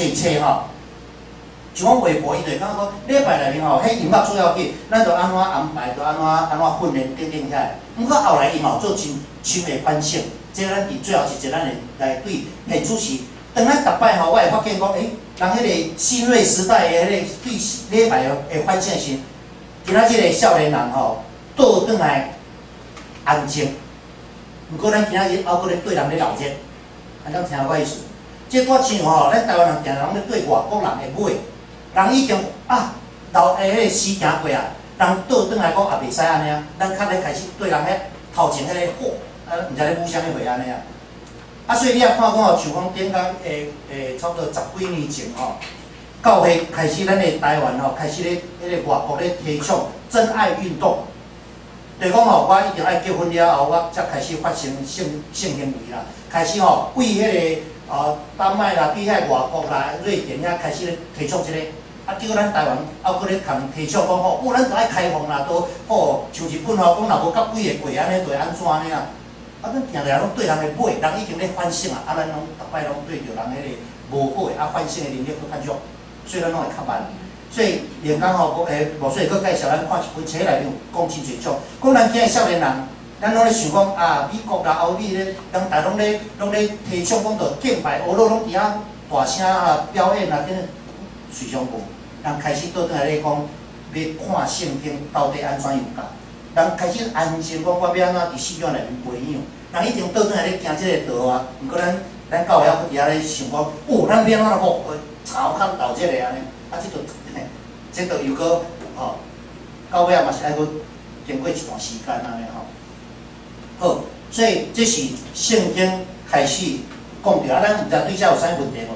这册吼，像讲微博伊就讲讲礼拜内面吼，迄音乐主要紧，咱就安怎安排，就安怎训练等等起来。毋过后来伊嘛有做真深的反省，即咱伫最后一节咱会来对现主时，当咱逐摆吼，我会发现讲，人迄个新锐时代的迄个对礼拜的反省是，今仔日个少年人吼，倒转来安静。毋过咱今仔日还搁咧对人咧闹热，安怎听我意思？即我像吼，咱台湾人定人咧对外国人会买，人已经老迄个时行过啊，人倒转来讲也袂使安尼啊，咱较咧开始对人迄头前迄个火，毋知咧舞啥物货安尼啊。所以你也看讲吼，像讲顶甲差不多10几年前吼，到迄开始咱的台湾吼，开始咧迄个外国咧提倡真爱运动。就讲吼，我一定爱结婚了后，我才开始发生性行为啦。开始吼，为迄个丹麦啦，对遐外国啦、瑞典遐开始咧提倡即个。叫咱台湾还搁咧共提倡讲吼，咱着爱开放啦，都像日本吼，讲若无甲几个过安尼，着会安怎安尼啊？咱定定拢对人会买，人已经咧反省啊，咱拢逐摆拢对着人迄个无好的反省的能力搁较弱，所以咱拢会较慢。所以连讲吼，无所以搁介绍咱看一本册内面讲真侪种，讲咱今个少年人，咱拢咧想讲美国啦、欧美咧，人大拢咧提倡讲着敬拜，俄罗拢伫遐大声表演啊，等随上无，人开始倒转来咧讲，要看圣经到底安怎有教，人开始安心讲我要安怎伫信仰内面培养，人已经倒转来咧行即个道啊，毋过咱教会还伫遐咧想讲，咱要安怎好操较斗即个安尼，即着又搁到尾嘛是爱搁经过一段时间安尼吼。好，所以这是圣经开始讲着，咱毋知对遮有啥问题无？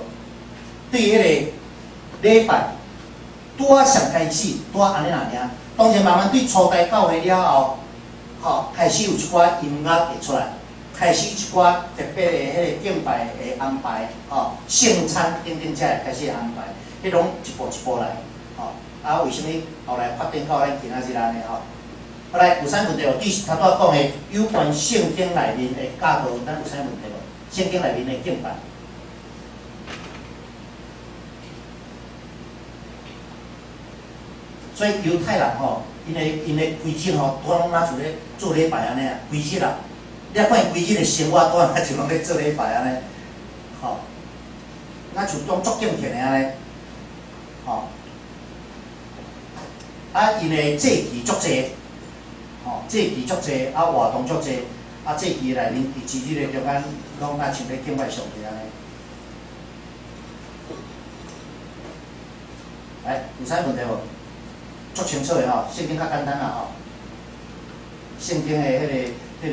对迄个礼拜，拄上开始，安尼尔，当然慢慢对初代教会了后，开始有一寡音乐会出来，开始一寡特别的迄个敬拜的安排，圣餐等等遮开始安排，迄种一步一步来，为什么后来发展到咱今仔日安尼吼？后来有啥问题无？对头拄讲的有关圣经内面的教导，咱有啥问题无？圣经内面的敬拜。所以犹太人吼，因的规矩吼，拄拢拿出咧做礼拜安尼啊，规矩啦。你啊看伊规矩的生活，拄啊就拢咧做礼拜安尼，吼，那就当足敬虔的安尼，吼。因的祭祀足济，祭祀足济，活动足济，祭祀内面伫节日的中间，拢像咧敬拜上帝安尼。有啥问题无？足清楚的吼，圣经较简单啦吼。圣经的迄个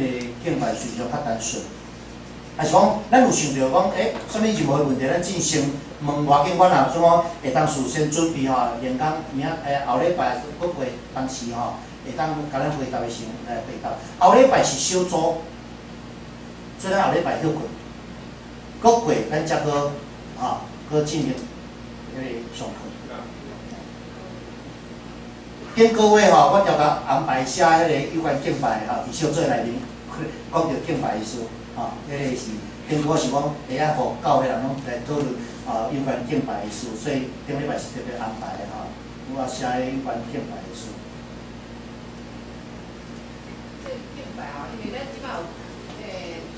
敬拜顺序较单纯。是讲，咱有想着讲，啥物任何问题，咱真先问外景，我若怎讲会当事先准备吼，连讲后礼拜搁过当时吼，会当甲咱回答的时来回答。后礼拜是小组，所以咱后礼拜休困，搁过咱才搁进行迄个上课。经各位吼，我调甲安排写迄个有关敬拜吼，伫小组内面讲着敬拜的事，迄个是经我是讲会晓互教会人拢来讨论有关敬拜的事，所以顶礼拜是特别安排的吼，我写有关敬拜的事。这敬拜因为咱即摆有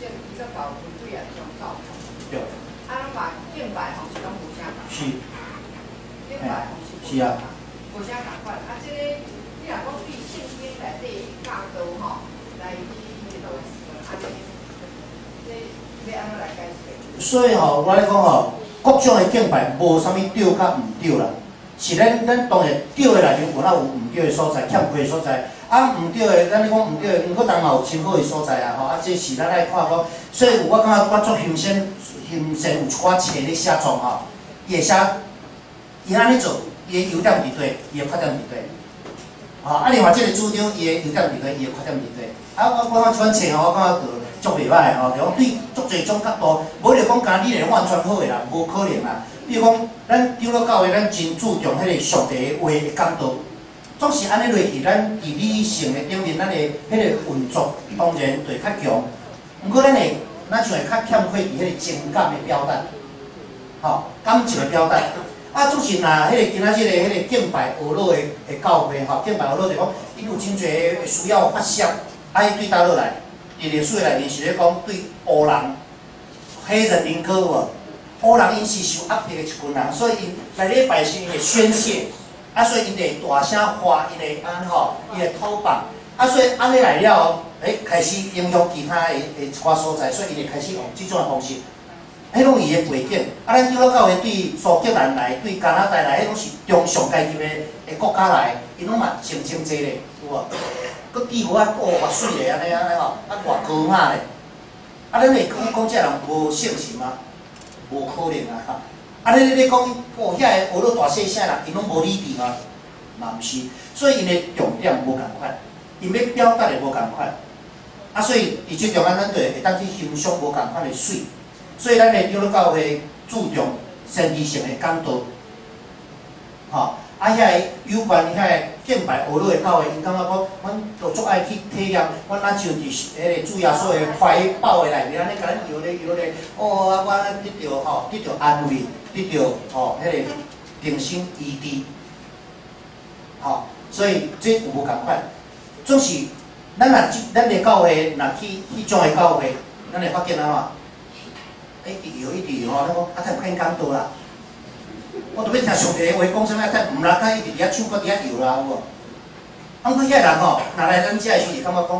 政府甲教团队啊，上教堂。对。拢话敬拜吼是拢无啥共。是。敬拜吼是。是啊。无啥共款，即个你若讲对圣经内底教导吼，来去落实，安尼，这要安怎来解释？所以吼，我咧讲吼，各种的敬拜无啥物对甲毋对啦，是咱当然对的内面有哪有毋对的所在，欠缺的所在。毋对的，咱咧讲毋对的，毋过当嘛有真好的所在啊！这是咱爱看讲，所以我感觉我做行善有一寡册咧写作吼，伊会写，伊安尼做。伊的优点伫对，伊的缺点伫对。另外即个主张，伊的优点伫对，伊的缺点伫对。我感觉这款册吼，我感觉就足袂歹吼，就讲对足侪种角度，无就讲干你来完全好诶啦，无可能啦。比如讲，咱长老教会，咱真注重迄个上帝的话的讲道，总是安尼落去，咱伫理性的顶面，咱的迄个运作当然会较强。毋过咱像会较欠缺伫迄个情感的表达。吼，感情的表达。啊，主持若迄个今仔日的迄个敬拜俄罗的教会吼，敬拜俄罗就讲，伊有真侪的需要发泄，啊，伊对倒落来，伫历史内面是咧讲对黑人、黑人民歌无？黑人因是受压迫的一群人，所以因来礼拜是因的宣泄，啊，所以因会大声喊，因会安吼，伊会讨棒，啊，所以安尼来了，开始影响其他的一寡所在，所以因会开始用即种的方式。迄拢伊的背景，啊，咱基督教会对苏格兰来、对加拿大来，迄拢是中上阶级的国家来，因拢嘛真济咧，有无？佮地湖啊，偌水咧，安尼吼，啊偌高雅咧，啊，咱会讲这人无圣心吗？无可能啊！啊，你讲哦，遐个俄罗大细声人，因拢无理智吗？嘛毋是，所以因的重点无共款，因要表达的无共款，啊，所以伫即中间咱就会当去欣赏无共款的水。所以咱的基督教会注重先知性的讲道，吼，啊，遐个有关遐个敬拜俄罗的教会，因感觉讲，阮就足爱去体验，阮若像伫迄个主耶稣的怀抱的内面，安尼甲咱摇咧，哦，啊，我得到吼，得到安慰，得到吼，迄个平心医治，吼，所以这有无共款，总是咱的教会若去迄种的教会，咱会发现安怎？一直摇吼，咱讲啊，太有肯讲道啦。我都要听上帝的话讲啥物，太毋拉敢一直伫遐唱歌伫遐摇啦，有无？啊，我遐人吼，若来咱遮的时阵，感觉讲，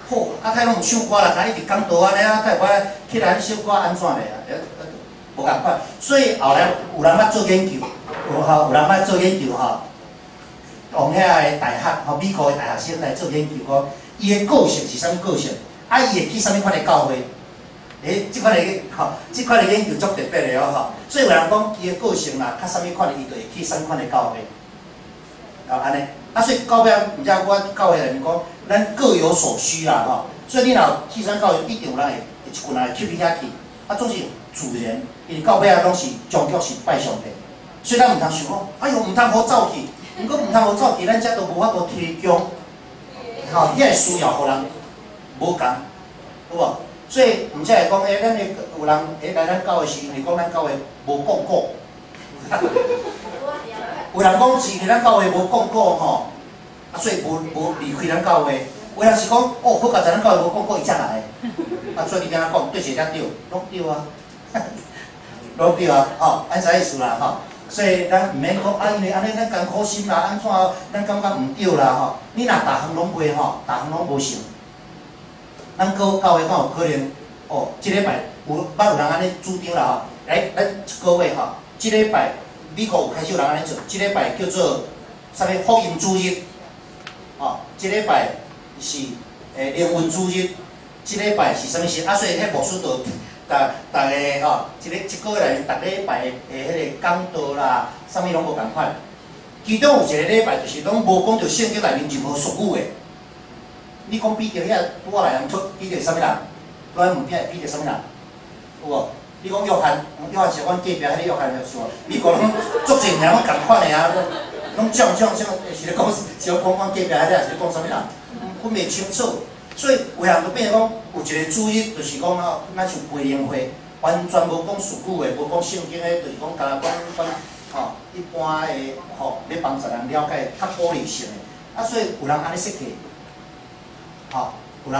好，啊，太拢毋唱歌啦，敢一直讲道安尼啊，太我去咱首歌安怎咧啊？无共款。所以后来有人捌做研究，有人捌做研究吼，用遐个大学吼，美国的大学生来做研究，讲伊的个性是啥物个性，啊，伊会去啥物款的教会。即款的吼，即款的研究足特别的哦吼，所以有人讲伊的个性啦，较啥物款的，伊就会去啥物款的教会，啊安尼，啊所以到尾毋知我教会内面讲，咱各有所需啦吼，所以你若去啥教会，一定有人会一群人会去遐去，啊总是自然，因为到尾啊拢是终局是拜上帝，所以咱毋通想讲，哎哟毋通好走去，毋过毋通好走去，咱遮都无法度提供，吼，遐个需要互人无共，有无？所以，毋则会讲，咱的有人来咱教会时，因为讲咱教会无广告。有人讲是咱教会无广告吼，啊，所以无离开咱教会。有人是讲，哦，好佳哉，咱教会无广告，伊才来。啊，所以你安怎讲，对谁才对？拢对啊，拢对啊，吼，安怎意思啦，吼。所以咱毋免讲，啊，因为安尼咱艰苦心啦，安怎咱感觉毋对啦，吼。你若逐项拢袂吼，逐项拢无成。咱教会敢有可能？哦，即礼拜捌有人安尼主张啦吼，来，咱一个月吼，即礼拜美国有开始有人安尼做，即礼拜叫做啥物福音主日，哦，即礼拜是灵魂主日，即礼拜是啥物事？啊，所以迄牧师就逐个吼，一个月内面逐礼拜的迄个讲道啦，啥物拢无共款。其中有一个礼拜就是拢无讲到圣经内面任何术语的。你讲比着遐拄仔来人出，比着啥物人？拄仔问比着啥物人？有无？你讲约翰是阮隔壁迄个约翰是无？美国拢足侪名拢共款的啊，拢种，是咧讲阮隔壁迄个，是咧讲啥物人？分袂清楚。所以有人就变成讲，有一个主日，就是讲吼，咱像培灵会，完全无讲术语的，无讲圣经的，就是讲甲咱讲吼，一般的吼，要帮助人了解较玻璃性的。啊，所以有人安尼设计。好，